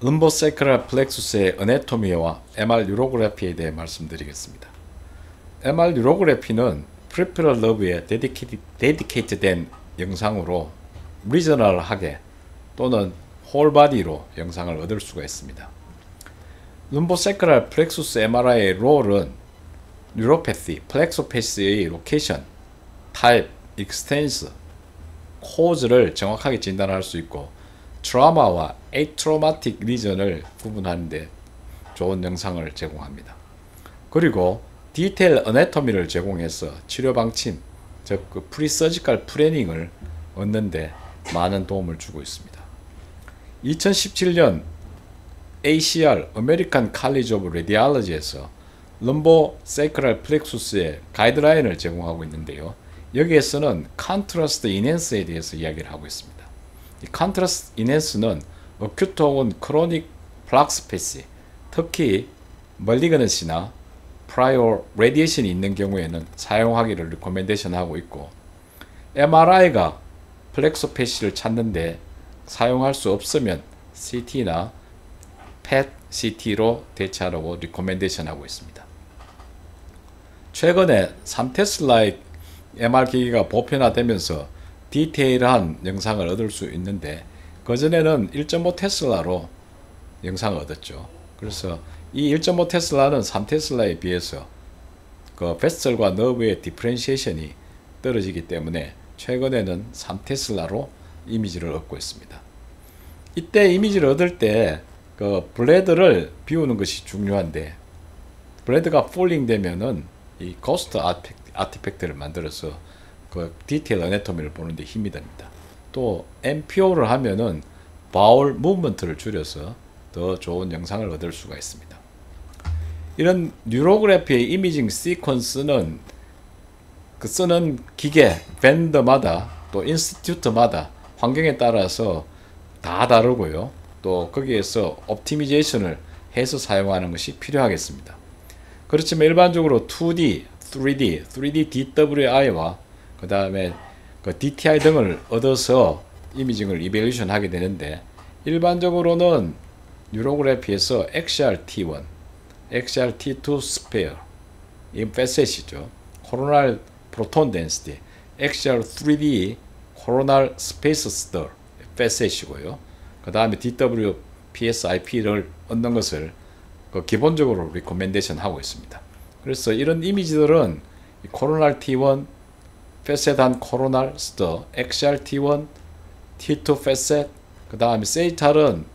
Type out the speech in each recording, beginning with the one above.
룸보세크랄 플렉수스의 어네토미와 MR 뉴로그래피에 대해 말씀드리겠습니다. MR 뉴로그래피는 프리페럴 러브에 데디케이트된 영상으로 리저널하게 또는 홀바디로 영상을 얻을 수가 있습니다. 룸보세크랄 플렉수스 MRI의 롤은 뉴로패시, 플렉소패시의 로케이션, 타입, 익스텐스, 코즈를 정확하게 진단할 수 있고 트라우마와 에이트로마틱 리전을 구분하는 데 좋은 영상을 제공합니다. 그리고 디테일 어네토미를 제공해서 치료 방침, 즉 프리서지컬 플래닝을 얻는 데 많은 도움을 주고 있습니다. 2017년 ACR (American College of Radiology에서 럼보세크랄 플렉수스의 가이드라인을 제공하고 있는데요. 여기에서는 컨트라스트 인핸스에 대해서 이야기를 하고 있습니다. 이 컨트라스트 인핸스는 어큐트 혹은 크로닉 플락스패시, 특히 멀리그넌시나 프라이어 레디에이션이 있는 경우에는 사용하기를 리코멘데이션 하고 있고, MRI가 플렉소패시를 찾는데 사용할 수 없으면 CT나 PET CT로 대체하라고 리코멘데이션 하고 있습니다. 최근에 3테슬라의 MR 기기가 보편화되면서 디테일한 영상을 얻을 수 있는데, 그전에는 1.5테슬라로 영상을 얻었죠. 그래서 이 1.5테슬라는 3테슬라에 비해서 그 베셀과 너브의 디퍼런시에이션이 떨어지기 때문에 최근에는 3테슬라로 이미지를 얻고 있습니다. 이때 이미지를 얻을 때 그 블레드를 비우는 것이 중요한데, 블레드가 폴링 되면은 이 고스트 아티팩트를 만들어서 그 디테일 어네토미를 보는데 힘이 됩니다. 또 MPO를 하면은 바울 무브먼트를 줄여서 더 좋은 영상을 얻을 수가 있습니다. 이런 뉴로그래피의 이미징 시퀀스는 그 쓰는 기계, 벤더마다 또 인스티튜트마다 환경에 따라서 다 다르고요. 또 거기에서 옵티미제이션을 해서 사용하는 것이 필요하겠습니다. 그렇지만 일반적으로 2D, 3D DWI와 그 다음에 그 DTI 등을 얻어서 이미징을 이벨루션 하게 되는데, 일반적으로는 뉴로그래피에서 XRT1, XRT2 스페어, 이 패셋이죠. 코로날 프로톤 덴시티, XR3D 코로날 스페이스 스터 패셋이고요. 그 다음에 DWPSIP를 얻는 것을 그 기본적으로 리코멘데이션 하고 있습니다. 그래서 이런 이미지들은 코로날 T1, 페셋한 코로날 스터, XRT1, T2 페셋, 그 다음에 세이탈은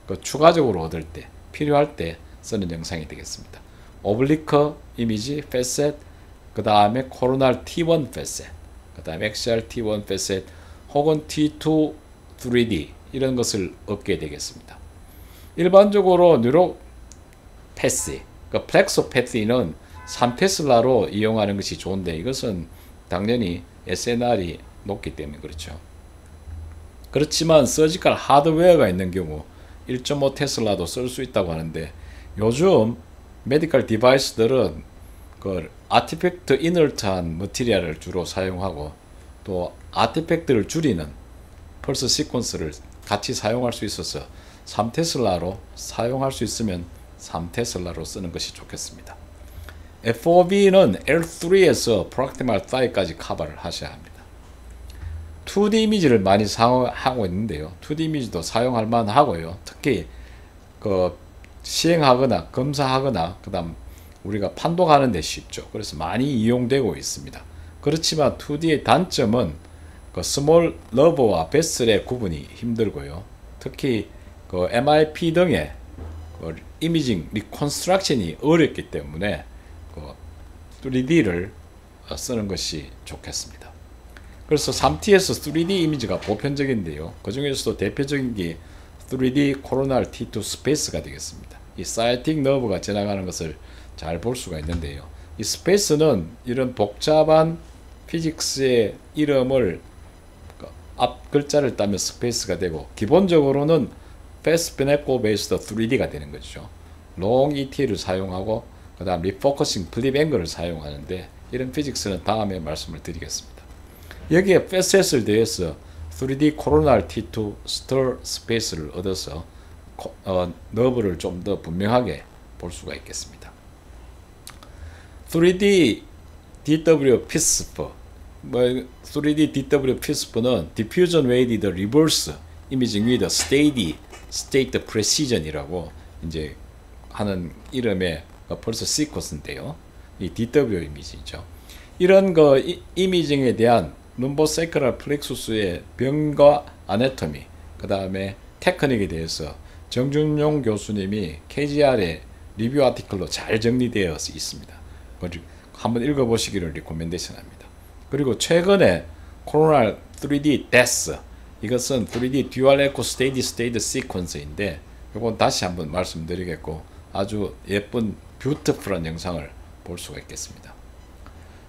그 추가적으로 얻을 때, 필요할 때 쓰는 영상이 되겠습니다. 오블리커 이미지 페셋, 그 다음에 코로날 T1 페셋, 그 다음에 XRT1 페셋 혹은 T2 3D 이런 것을 얻게 되겠습니다. 일반적으로 뉴로패시, 그 플렉소패시는 3테슬라로 이용하는 것이 좋은데, 이것은 당연히 SNR이 높기 때문에 그렇죠. 그렇지만 서지컬 하드웨어가 있는 경우 1.5테슬라도 쓸 수 있다고 하는데, 요즘 메디컬 디바이스들은 그 아티팩트 이너트한 머티리얼을 주로 사용하고 또 아티팩트를 줄이는 펄스 시퀀스를 같이 사용할 수 있어서 3테슬라로 사용할 수 있으면 3테슬라로 쓰는 것이 좋겠습니다. FOV는 L3에서 프락티말 타이까지 커버를 하셔야 합니다. 2D 이미지를 많이 사용하고 있는데요. 2D 이미지도 사용할 만하고요. 특히 그 시행하거나 검사하거나 그 다음 우리가 판독하는 데 쉽죠. 그래서 많이 이용되고 있습니다. 그렇지만 2D의 단점은 그 스몰 러버와 베슬의 구분이 힘들고요. 특히 그 MIP 등의 그 이미징 리컨스트럭션이 어렵기 때문에 그 3D를 쓰는 것이 좋겠습니다. 그래서 3T에서 3D 이미지가 보편적인데요. 그 중에서도 대표적인 게 3D 코로날 T2 스페이스가 되겠습니다. 이 사이틱 너브가 지나가는 것을 잘 볼 수가 있는데요. 이 스페이스는 이런 복잡한 피직스의 이름을 앞 글자를 따면 스페이스가 되고, 기본적으로는 패스트 피네코 베이스드 3D가 되는 거죠. 롱 ET를 사용하고 그 다음 리포커싱 플립 앵글을 사용하는데, 이런 피직스는 다음에 말씀을 드리겠습니다. 여기에 패셋을 대해서 3D 코로날 T2 스터 스페이스를 얻어서 너브를 좀 더 분명하게 볼 수가 있겠습니다. 3D DW PISP, 3D DW PISP는 Diffusion Weighted Reverse Imaging with Steady State Precision이라고 이제 하는 이름의 펄스 시퀀스인데요. 이 DW 이미지죠. 이런 이미징에 대한 lumbosacral plexus의 병과 아네토미, 그 다음에 테크닉에 대해서 정준용 교수님이 KGR의 리뷰 아티클로 잘 정리되어 있습니다. 한번 읽어보시기를 리코멘데이션 합니다. 그리고 최근에 코로날 3D 데스, 이것은 3D 듀얼 에코 스테이디 스테이트 시퀀스인데 이건 다시 한번 말씀드리겠고 아주 예쁜 뷰티풀한 영상을 볼 수가 있겠습니다.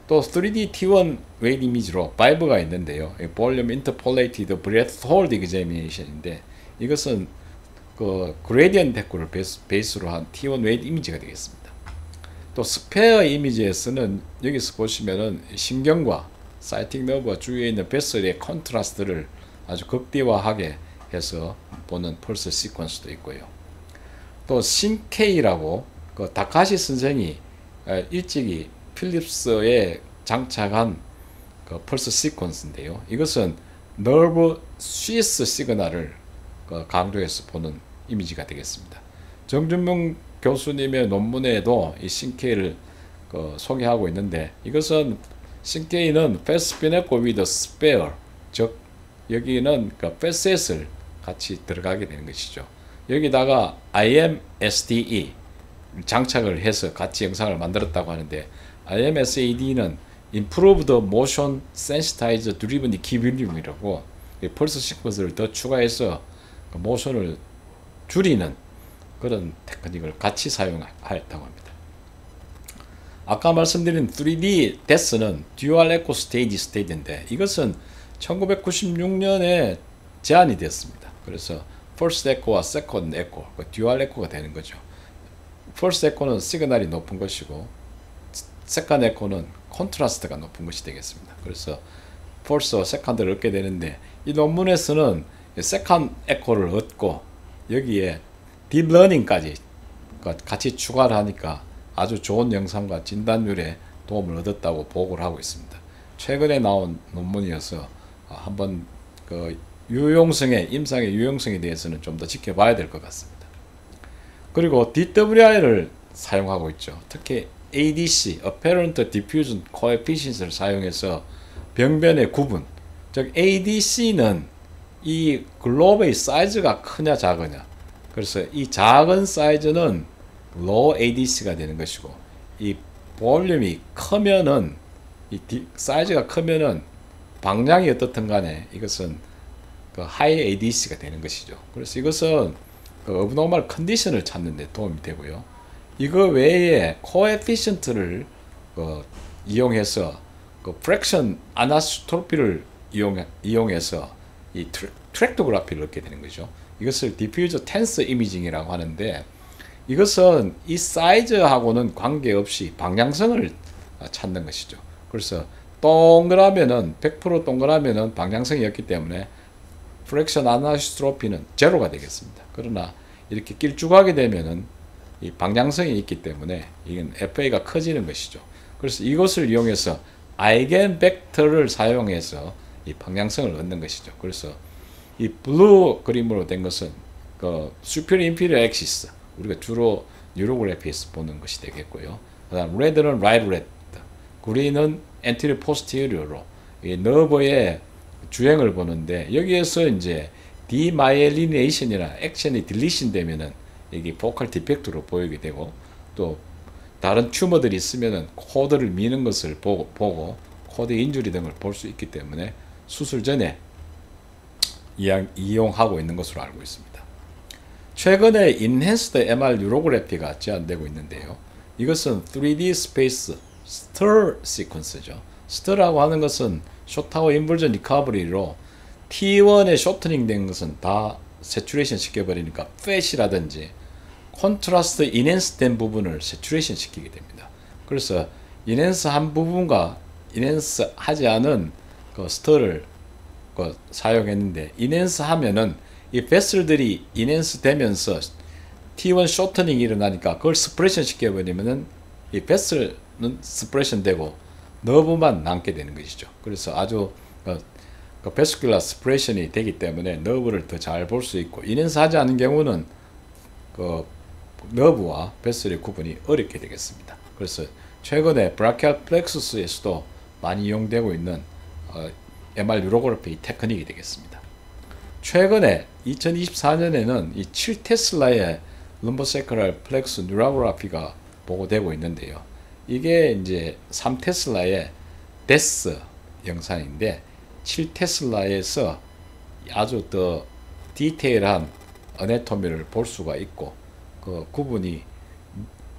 또 3D T1 웨이트 이미지로 5가 있는데요. 볼륨 인터폴레이티드 브레스 홀드 examination인데 이것은 그 그레디언트 에코를 베이스로 한 T1 웨이트 이미지가 되겠습니다. 또 스페어 이미지에서는 여기서 보시면은 신경과 사이틱 너브와 주위에 있는 베슬의 컨트라스트를 아주 극대화하게 해서 보는 펄스 시퀀스도 있고요. 또 신케이라고 그 다카시 선생이 일찍이 필립스에 장착한 그 펄스 시퀀스인데요. 이것은 너브 스위스 시그널을 강조해서 보는 이미지가 되겠습니다. 정준명 교수님의 논문에도 이 신케이를 소개하고 있는데 이것은 신케이는 패스피네코 위드 스페어, 즉 여기는 그 패셋을 같이 들어가게 되는 것이죠. 여기다가 IMSDE 장착을 해서 같이 영상을 만들었다고 하는데 IMSD는 Improved Motion Sensitized Driven Equilibrium이라고 펄스 시퀀스를 더 추가해서 모션을 줄이는 그런 테크닉을 같이 사용하였다고 합니다. 아까 말씀드린 3D 데스는 듀얼 에코 스테이지 스테이트인데 이것은 1996년에 제안이 되었습니다. 그래서 First Echo와 Second Echo, 듀얼 에코가 되는 거죠. First Echo는 시그널이 높은 것이고 Second Echo는 컨트라스트가 높은 것이 되겠습니다. 그래서 First와 Second를 얻게 되는데 이 논문에서는 Second Echo를 얻고 여기에 딥러닝까지 같이 추가를 하니까 아주 좋은 영상과 진단율에 도움을 얻었다고 보고를 하고 있습니다. 최근에 나온 논문이어서 한번 그 유용성의 임상의 유용성에 대해서는 좀 더 지켜봐야 될 것 같습니다. 그리고 DWI를 사용하고 있죠. 특히 ADC, Apparent Diffusion Coefficient을 사용해서 병변의 구분, 즉 ADC는 이 글로브의 사이즈가 크냐 작으냐, 그래서 이 작은 사이즈는 low ADC가 되는 것이고 이 볼륨이 크면은 사이즈가 크면은 방향이 어떻든 간에 이것은 그 하이 ADC가 되는 것이죠. 그래서 이것은 그 abnormal 컨디션을 찾는 데 도움이 되고요. 이거 외에 코에피션트를 이용해서 그 프랙션 아나스토피를 이용해서 이 트랙토그래피를 얻게 되는 거죠. 이것을 디퓨저 텐스 이미징이라고 하는데 이것은 이 사이즈하고는 관계없이 방향성을 찾는 것이죠. 그래서 동그라면은 100% 동그라면은 방향성이 없기 때문에 프랙션 아나시스트로피는 제로가 되겠습니다. 그러나 이렇게 길쭉하게 되면은 이 방향성이 있기 때문에 이건 FA가 커지는 것이죠. 그래서 이것을 이용해서 아이겐 벡터를 사용해서 이 방향성을 얻는 것이죠. 그래서 이 블루 그림으로 된 것은 그 superior inferior axis, 우리가 주로 뉴로그래피에서 보는 것이 되겠고요. 그다음 레드는 right red, 그린은 anterior posterior로 이 너브의 주행을 보는데 여기에서 이제 demyelination이나 액션이 딜리션 되면은 이게 포컬 디펙트로 보이게 되고 또 다른 튜머들이 있으면은 코드를 미는 것을 보고 코드 인주리 등을 볼 수 있기 때문에 수술 전에 이용하고 있는 것으로 알고 있습니다. 최근에 인핸스드 MR 뉴로그래피가 제안되고 있는데요. 이것은 3D 스페이스 스터 시퀀스죠. 스터라고 하는 것은 숏타워 인버전 리커버리로 T1에 쇼트닝 된 것은 다 세츄레이션 시켜버리니까 팻이라든지 콘트라스트 인핸스 된 부분을 세츄레이션 시키게 됩니다. 그래서 인핸스 한 부분과 인핸스 하지 않은 그 스터를 사용했는데 인핸스 하면은 이 베슬들이 인핸스 되면서 T1 쇼터닝이 일어나니까 그걸 스프레션 시켜버리면은 이 베슬은 스프레션 되고 너브만 남게 되는 것이죠. 그래서 아주 그 베스큘라 스프레션이 되기 때문에 너브를 더 잘 볼 수 있고, 인핸스 하지 않은 경우는 그 너브와 베슬의 구분이 어렵게 되겠습니다. 그래서 최근에 브라키알 플렉서스에서도 많이 이용되고 있는 MR 뉴로그래피 테크닉이 되겠습니다. 최근에 2024년에는 이 7테슬라의 럼보세크랄 플렉스 뉴로그래피가 보고되고 있는데요. 이게 이제 3테슬라의 데스 영상인데 7테슬라에서 아주 더 디테일한 어네토미를 볼 수가 있고, 그 구분이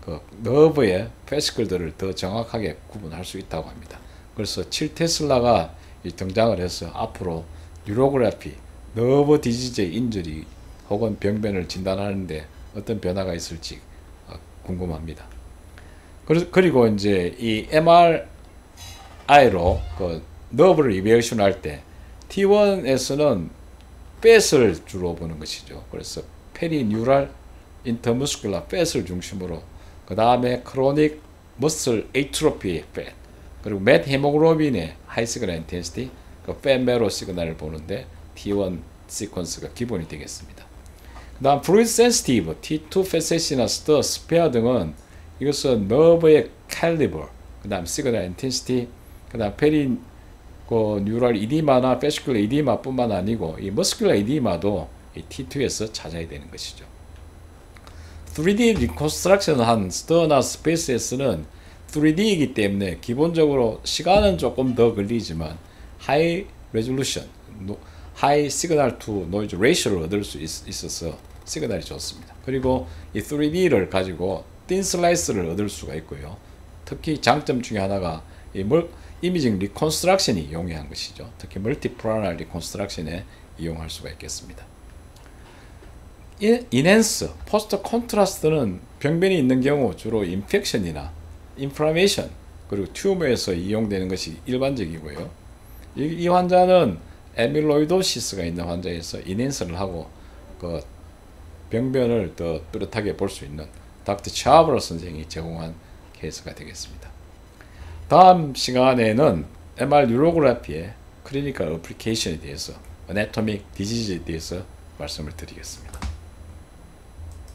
그 너브의 페시클들을 더 정확하게 구분할 수 있다고 합니다. 그래서 7테슬라가 등장을 해서 앞으로 뉴로그래피, 너브 디지즈 인jury 혹은 병변을 진단하는데 어떤 변화가 있을지 궁금합니다. 그리고 이제 이 MRI로 그 너브를 이베이션 할 때 T1에서는 팻을 주로 보는 것이죠. 그래서 페리뉴랄 인터무스큘라 팻을 중심으로, 그 다음에 크로닉 머슬 에이트로피 팻, 그리고 맷 헤모글로빈의 하이 시그널 인텐시티, 그 팻 메로 시그널을 보는데 T1 시퀀스가 기본이 되겠습니다. 그 다음 프루이드 센시티브, T2 페세시나 스터, 스페어 등은 이것은 너브의 캘리버, 그 다음 시그널 인텐시티, 그 다음 페리 뉴럴 이디마나 페시큘러 이디마 뿐만 아니고 이 머스큘러 이디마도 이 T2에서 찾아야 되는 것이죠. 3D 리콘스트럭션 한 스터나 스페이스에서는 3D이기 때문에 기본적으로 시간은 조금 더 걸리지만 하이 레졸루션, 하이 시그널 투 노이즈 레이쇼를 얻을 수 있어서 시그널이 좋습니다. 그리고 이 3D를 가지고 틴 슬라이스를 얻을 수가 있고요. 특히 장점 중에 하나가 이 이미징 리콘스트럭션이 용이한 것이죠. 특히 멀티플라날 리콘스트럭션에 이용할 수가 있겠습니다. 인핸스, 포스터 콘트라스트는 병변이 있는 경우 주로 인펙션이나 인플라메이션 그리고 튜머에서 이용되는 것이 일반적이고요. 이 환자는 에밀로이도시스가 있는 환자에서 인핸스를 하고 그 병변을 더 뚜렷하게 볼 수 있는 닥터 차브러 선생이 제공한 케이스가 되겠습니다. 다음 시간에는 MR 뉴로그래피의 클리니컬 어플리케이션에 대해서, 어네토믹 디지즈에 대해서 말씀을 드리겠습니다.